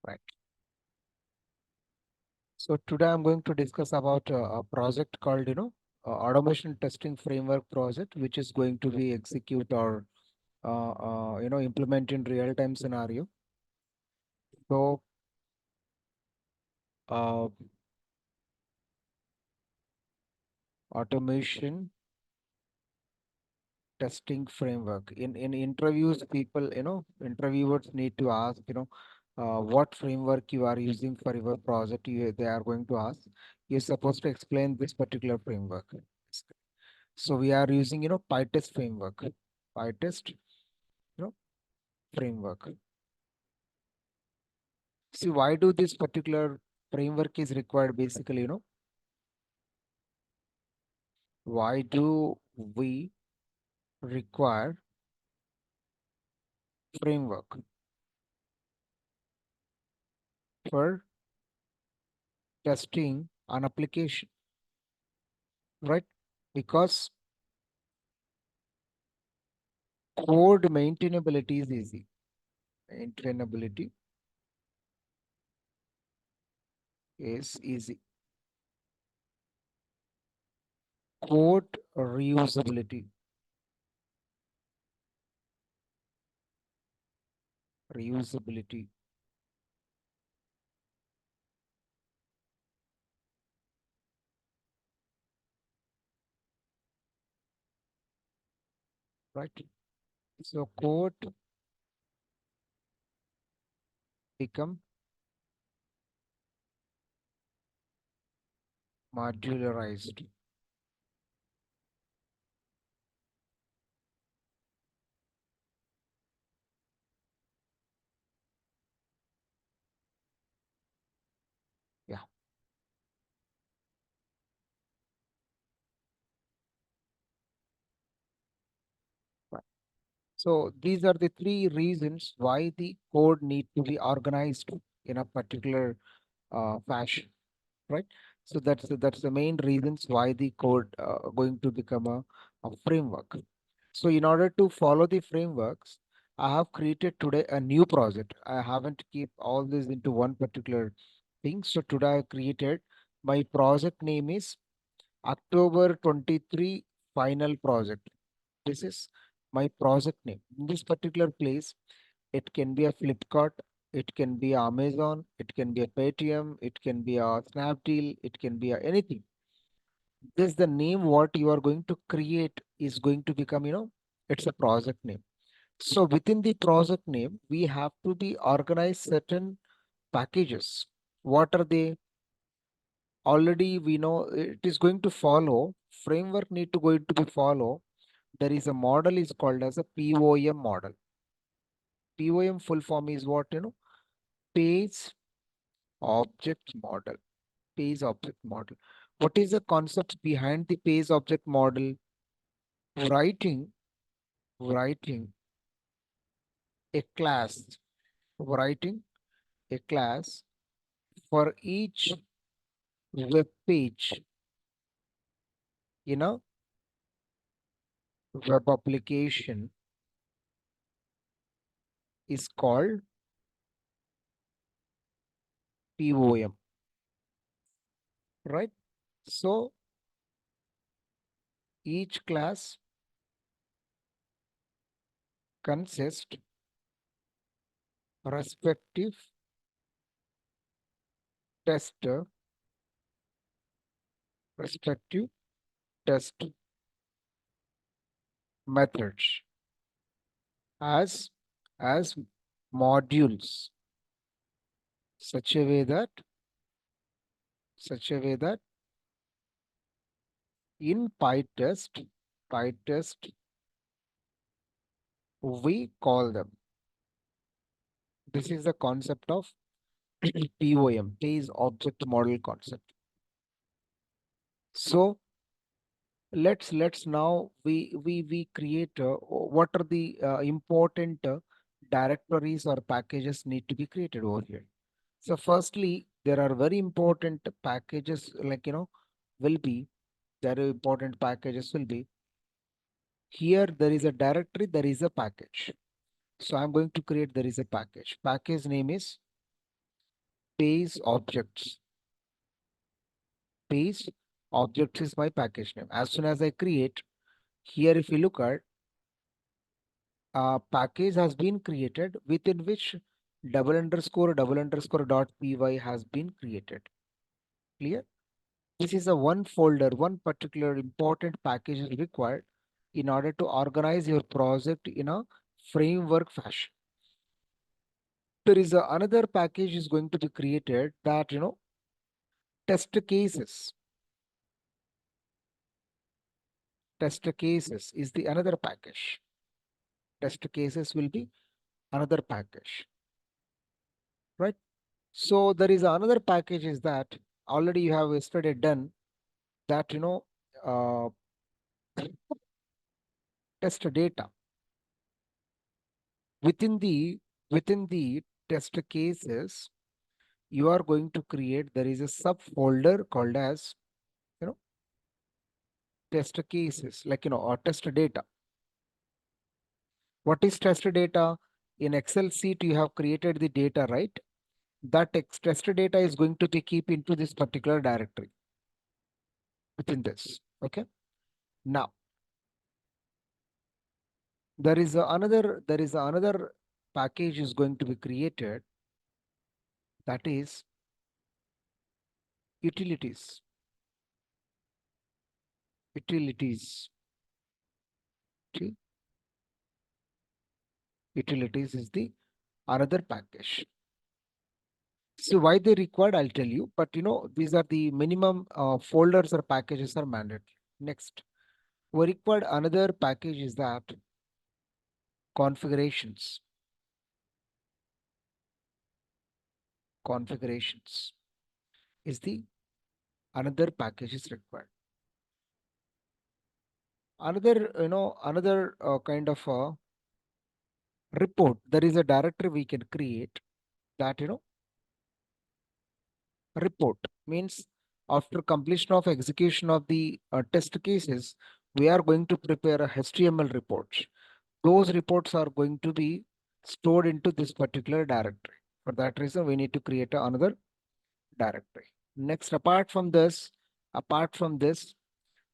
Right. So today I'm going to discuss about a project called, automation testing framework project, which is going to be execute or, implement in real-time scenario. So, uh, automation testing framework. In interviews, people, interviewers need to ask, what framework you are using for your project. They are going to ask. You're supposed to explain this particular framework. So we are using, PyTest framework. PyTest, framework. See, why do this particular framework is required? Basically, why do we require framework for testing an application, right? Because code maintainability is easy. Maintainability is easy. Code reusability, reusability, right? So code become modularized. Yeah. Right. So these are the three reasons why the code need to be organized in a particular fashion, right? So that's the main reasons why the code going to become a framework. So in order to follow the frameworks, I have created today a new project. I haven't keep all this into one particular thing. So today I created my project name is October 23 final project. This is my project name. In this particular place, it can be a Flipkart, it can be Amazon, it can be a Paytm, it can be a Snapdeal, it can be a anything. This the name what you are going to create is going to become, it's a project name. So within the project name, we have to be organized certain packages. What are they? Already we know it is going to follow framework need to going to be follow. There is a model is called as a POM model. POM full form is what, page object model. Page object model. What is the concept behind the page object model? Writing, writing a class, writing a class for each web page, in a web application is called POM, right? So each class consists respective tester, respective test methods as as modules, such a way that such a way that in PyTest we call them. This is the concept of POM, Page Object Model concept. So let's now we create what are the important directories or packages need to be created over here. So firstly, there are very important packages like, will be there are important packages will be here. There is a directory, there is a package. So I'm going to create, there is a package. Package name is base objects. Base objects is my package name. As soon as I create, here if you look at, a package has been created within which double underscore dot py has been created. Clear? This is a one folder, one particular important package is required in order to organize your project in a framework fashion. There is another package is going to be created that, test cases. Test cases is the another package. Test cases will be another package, right? So there is another package is that already you have yesterday done that, uh, test data within the within the test cases you are going to create. There is a subfolder called as, you know test cases, like, or test data. What is test data? In Excel sheet you have created the data, right? That test data is going to be keep into this particular directory within this. Okay. Now there is another package is going to be created, that is utilities. Utilities. Okay. Utilities is the another package. So why they required, I'll tell you. But these are the minimum folders or packages are mandatory. Next, we required another package is that configurations. Configurations is the another package is required. Another kind of a report. There is a directory we can create that, report means after completion of execution of the test cases, we are going to prepare a HTML reports. Those reports are going to be stored into this particular directory. For that reason, we need to create another directory. Next, apart from this,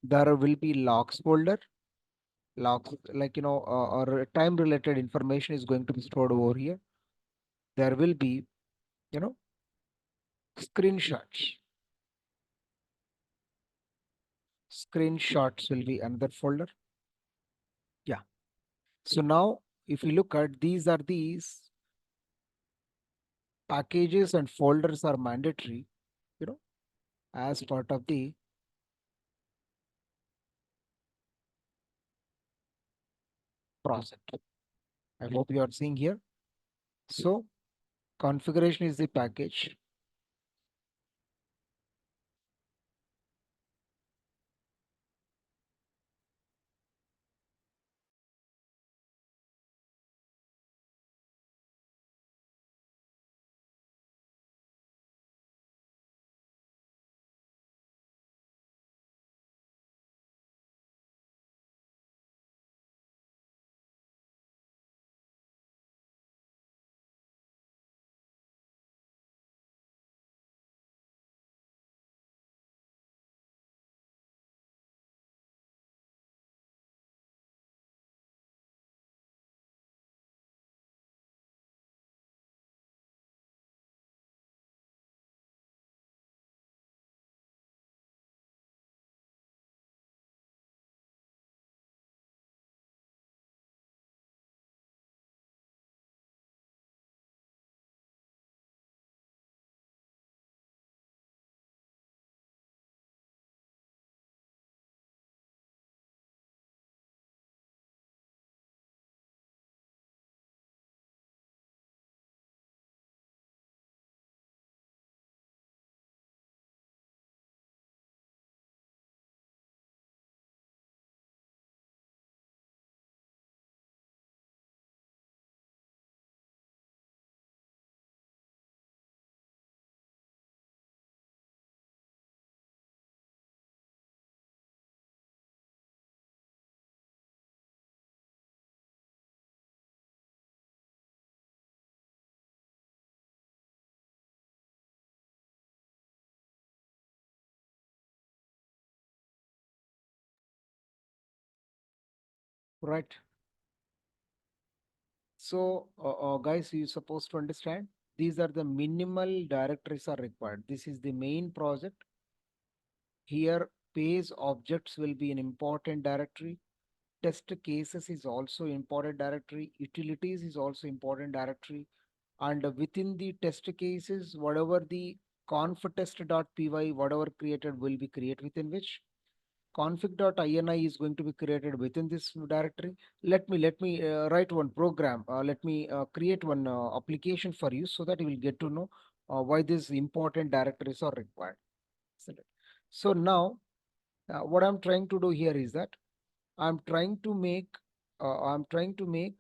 there will be logs folder. Logs, like, or time related information is going to be stored over here. There will be, you know, screenshots. Screenshots will be another folder. Yeah. So now, if you look at these packages and folders are mandatory, you know, as part of the process. I hope you are seeing here. So configuration is the package. right? So, guys, you're supposed to understand these are the minimal directories are required. This is the main project. Here, page objects will be an important directory. Test cases is also important directory. Utilities is also important directory. And within the test cases, whatever the conf.test.py, whatever created will be created within which config.ini is going to be created within this directory. Let me write one program. Let me create one application for you so that you will get to know why these important directories are required. Select. So now what I'm trying to do here is that I'm trying to make I'm trying to make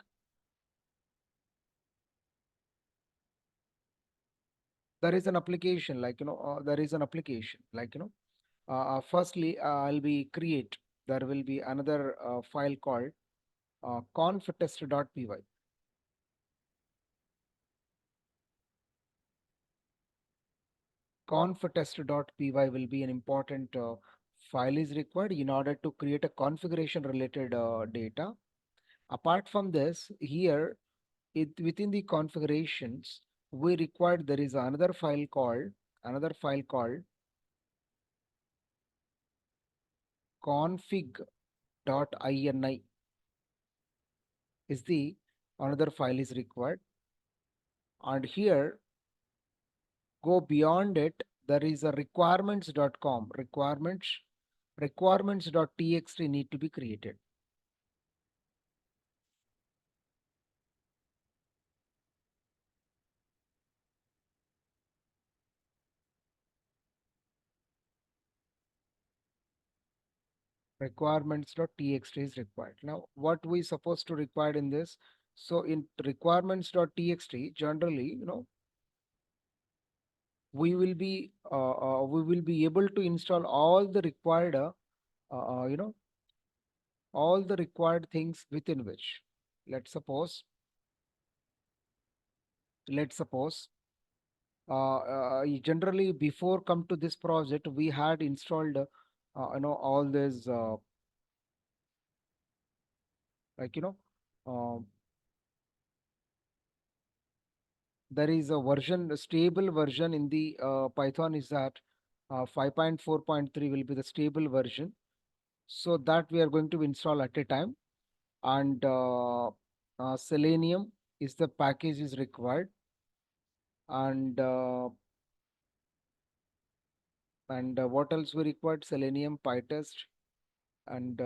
there is an application like there is an application like firstly I'll be create there will be another file called conf.test.py. Conf.test.py will be an important file is required in order to create a configuration related data. Apart from this, here within the configurations, we required there is another file called config.ini is the another file is required. And here go beyond it, there is a requirements.com requirements.txt need to be created. Requirements.txt is required. Now, what we supposed to require in this? So in requirements.txt, generally, we will be able to install uh, uh, you know, all the required things within which, let's suppose, let's suppose, generally before come to this project, we had installed, all this, like, uh, there is a version, a stable version in the Python is that 5.4.3 will be the stable version. So that we are going to install at a time. And Selenium is the package is required. And what else we required? Selenium, PyTest, and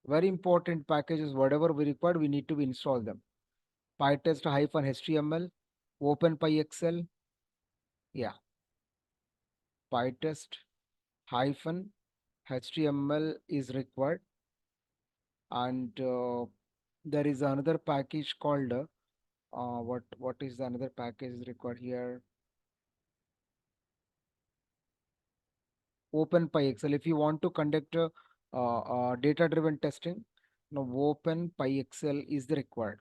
very important packages, whatever we required, we need to install them. PyTest hyphen HTML, OpenPyXL, yeah, PyTest hyphen HTML is required, and there is another package called what is the another package is required here? OpenPyXL. If you want to conduct data-driven testing, now OpenPyXL is the required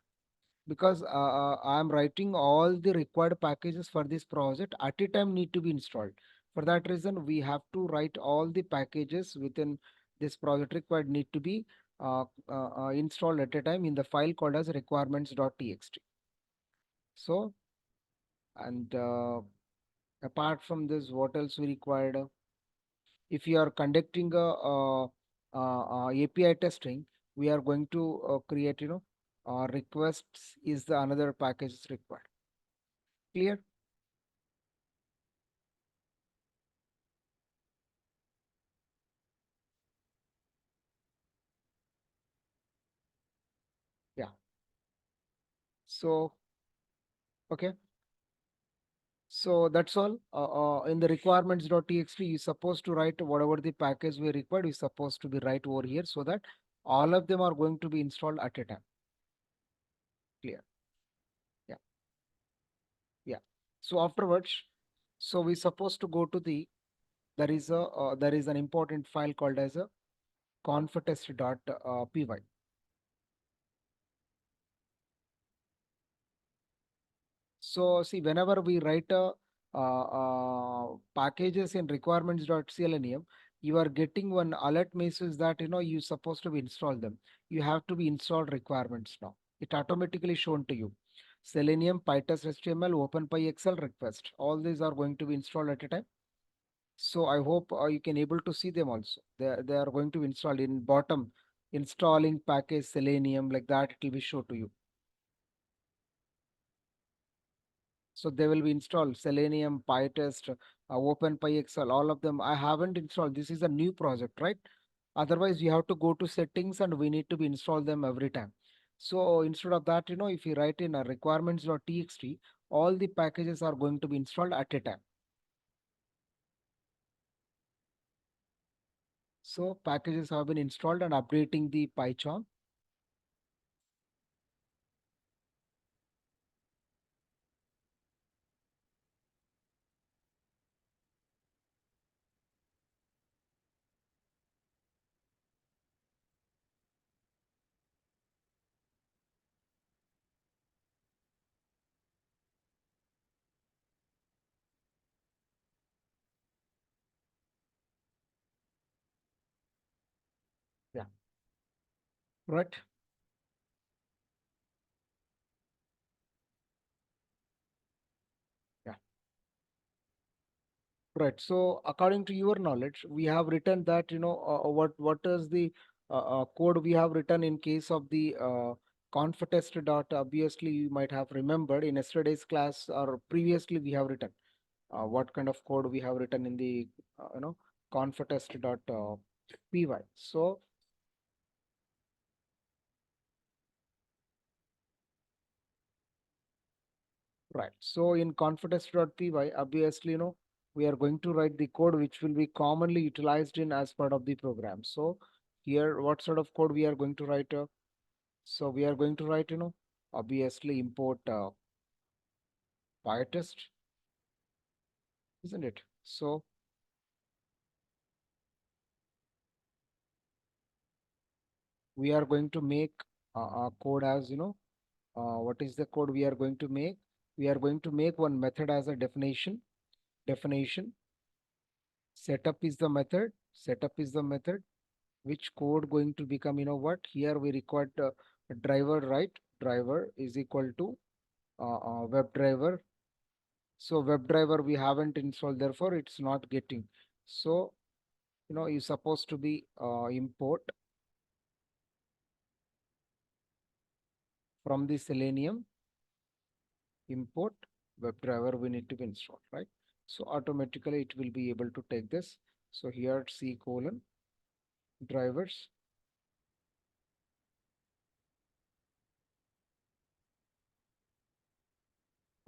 because I am writing all the required packages for this project at a time need to be installed. For that reason, we have to write all the packages within this project required need to be installed at a time in the file called as requirements.txt. So, and apart from this, what else we required? If you are conducting API testing, we are going to create, requests is the another package is required. Clear? Yeah. So, okay. So that's all. In the requirements.txt, you're supposed to write whatever the package we required is supposed to be right over here so that all of them are going to be installed at a time. Clear? Yeah. Yeah. So afterwards, so we supposed to go to the there is an important file called as a conf.test.py. So see, whenever we write packages in requirements.selenium, you are getting one alert message that you're supposed to be install them. You have to be installed requirements now. It automatically shown to you. Selenium, PyTest HTML, OpenPy Excel request. All these are going to be installed at a time. So I hope you can able to see them also. They are going to be installed in bottom, installing package Selenium like that. It will be show to you. So they will be installed Selenium, PyTest, OpenPyXL, all of them. I haven't installed. This is a new project, right? Otherwise, you have to go to settings and we need to be install them every time. So instead of that, if you write in a requirements.txt, all the packages are going to be installed at a time. So packages have been installed and updating the PyCharm. Yeah, right. Yeah. Right. So according to your knowledge, we have written that, what is the code we have written in case of the conf-test dot. Obviously, you might have remembered in yesterday's class or previously we have written what kind of code we have written in the conf-test dot py. So right. So in confidence.py, obviously, we are going to write the code which will be commonly utilized in as part of the program. So here, what sort of code we are going to write? So we are going to write, obviously import PyTest, isn't it? So we are going to make a code as, what is the code we are going to make? We are going to make one method as a definition. Definition. Setup is the method. Setup is the method. Which code going to become, what? Here we required a driver, right? Driver is equal to web driver. So web driver we haven't installed, therefore it's not getting. So, you're supposed to be import from the Selenium, import WebDriver we need to be installed, right? So automatically it will be able to take this. So here C colon drivers,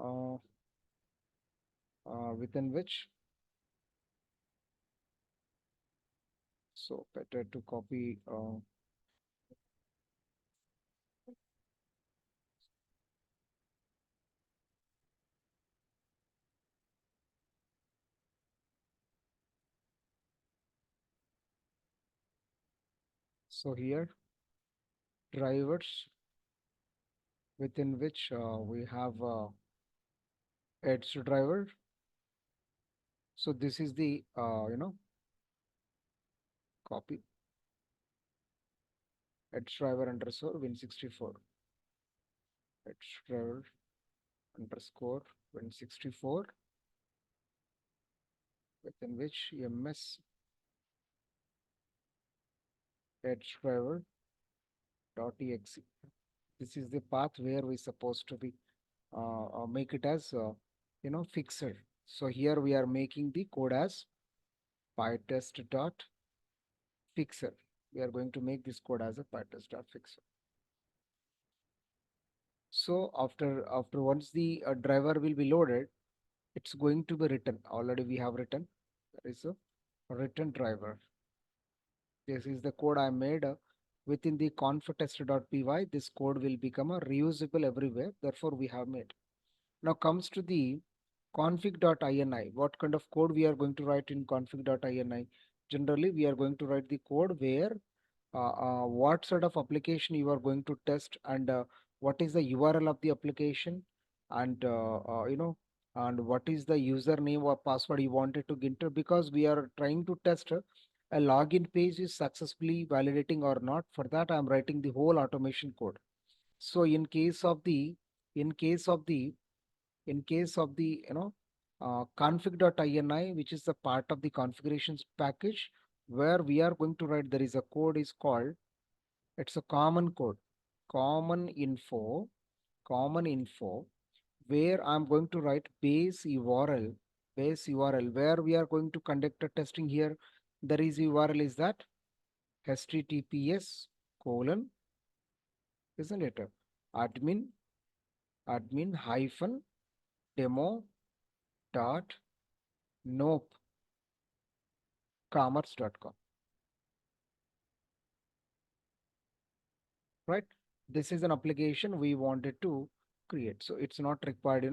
uh, within which, so better to copy. So here drivers within which we have edge driver. So this is the copy edge driver underscore win64, edge driver underscore win64, within which ms edge driver dot exe. This is the path where we supposed to be make it as fixer. So here we are making the code as pytest dot fixer. We are going to make this code as a pytest dot fixer. So after once the driver will be loaded, it's going to be written. Already we have written. There is a written driver. This is the code I made within the conf-test.py. This code will become a reusable everywhere. Therefore, we have made. Now comes to the config.ini. What kind of code we are going to write in config.ini? Generally, we are going to write the code where what sort of application you are going to test and what is the URL of the application and and what is the username or password you wanted to enter, because we are trying to test a login page is successfully validating or not. For that, I'm writing the whole automation code. So in case of the in case of the config.ini, which is the part of the configurations package, where we are going to write, there is a code is called, it's a common code, common info, common info, where I'm going to write base URL, where we are going to conduct a testing here. There is URL is that https colon, isn't it? Admin, admin hyphen demo dot nope commerce.com, right? This is an application we wanted to create. So it's not required,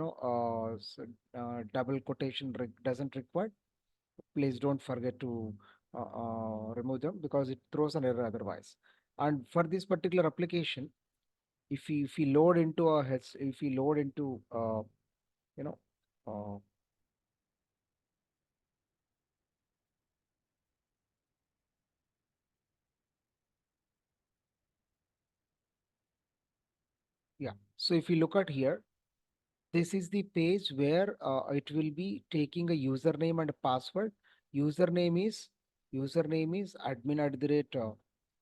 double quotation doesn't require. Please don't forget to remove them because it throws an error otherwise. And for this particular application, if we load into a if we load into you know uh, yeah, so if you look at here, this is the page where it will be taking a username and a password. Username is username is admin at the rate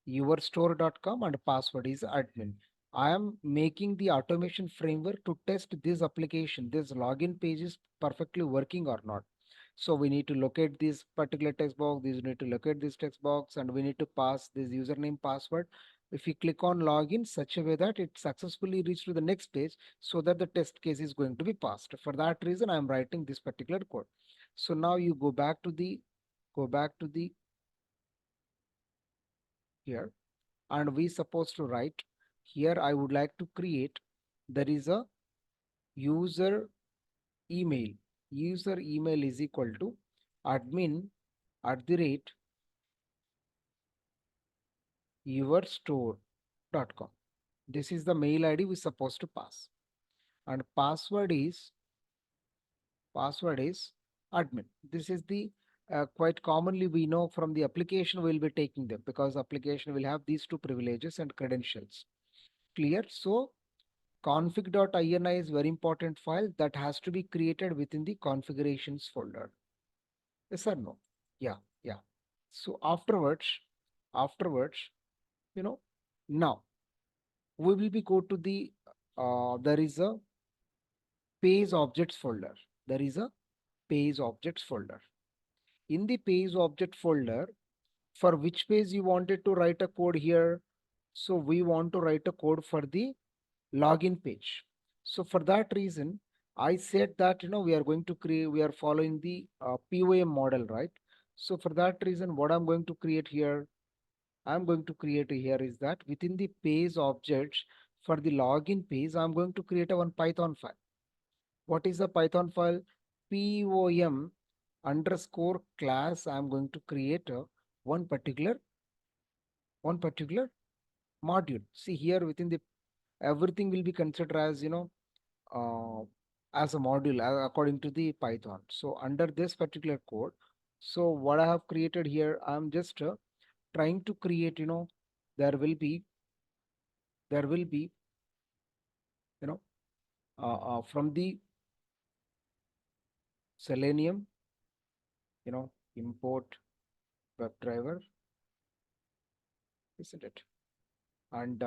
yourstore.com and password is admin. I am making the automation framework to test this application. This login page is perfectly working or not. So we need to locate this particular text box. We need to locate this text box, and we need to pass this username password. If we click on login such a way that it successfully reach to the next page, so that the test case is going to be passed. For that reason, I am writing this particular code. So now you go back to the here, and we supposed to write here. I would like to create. There is a user email. User email is equal to admin at the rate yourstore.com. This is the mail ID we supposed to pass, and password is admin. This is the quite commonly we know from the application we'll be taking them, because application will have these two privileges and credentials. Clear? So config.ini is very important file that has to be created within the configurations folder. Yes or no? Yeah, yeah. So afterwards, you know, now we will be go to the there is a page objects folder. There is a page objects folder. In the page object folder, for which page you wanted to write a code here. So we want to write a code for the login page. So for that reason, I said that we are going to create, we are following the POM model, right? So for that reason, what I'm going to create here, I'm going to create here is that within the page objects for the login page, I'm going to create a one Python file. What is the Python file? POM underscore class. I'm going to create a one particular one particular module. See here within the everything will be considered as uh, as a module according to the Python. So under this particular code, so what I have created here, I'm just trying to create, there will be there will be you know from the Selenium, import WebDriver, isn't it? And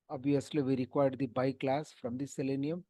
obviously we required the by class from the Selenium.